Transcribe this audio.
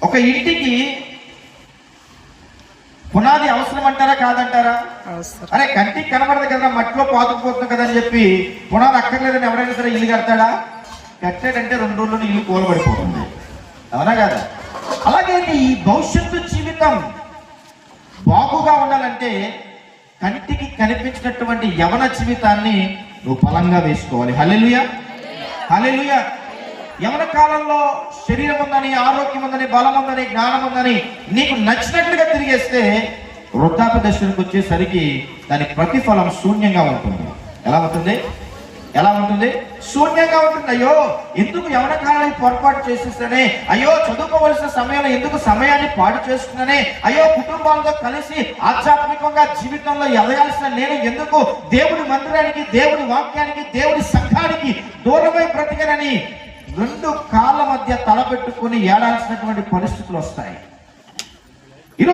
ఒక ఇంటికి పునాది అవసరం అంటారా కాదంటారా? అరే కంటికి కనబడదు కదా, మట్టిలో పాతుకుపోతుంది కదా అని చెప్పి పునాది అక్కర్లేదని ఎవరైనా సరే ఇల్లు కడతాడా? కట్టాడంటే 2 రోజుల్లో ఇల్లు కూలబడిపోతుంది, అవునా కదా? అలాగే ఈ భవిష్యత్తు జీవితం బాగుగా ఉండాలంటే కంటికి కనిపించినటువంటి యవన జీవితాన్ని నువ్వు బలంగా వేసుకోవాలి. హల్లెలూయా, హల్లెలూయా. యవన కాలంలో శరీరం ఉందని, ఆరోగ్యం ఉందని, బలం ఉందని, జ్ఞానం ఉందని నీకు నచ్చినట్లుగా తిరిగేస్తే వృద్ధాప్య దశకు వచ్చేసరికి దాని ప్రతిఫలం శూన్యంగా ఉంటుంది. ఎలా ఉంటుంది? ఎలా ఉంటుంది? శూన్యంగా ఉంటుంది. అయ్యో ఎందుకు యవన కాలాన్ని పొరపాటు చేసేస్తానే, అయ్యో చదువుకోవలసిన సమయంలో ఎందుకు సమయాన్ని పాడు చేసుకున్నానే, అయ్యో కుటుంబాలతో కలిసి ఆధ్యాత్మికంగా జీవితంలో ఎదగాల్సిన నేను ఎందుకు దేవుడి మందిరానికి, దేవుడి వాక్యానికి, దేవుడి సంఘానికి దూరమై బ్రతికనని 2 కాళ్ళ మధ్య తలపెట్టుకుని ఏడాల్సినటువంటి పరిస్థితులు వస్తాయి.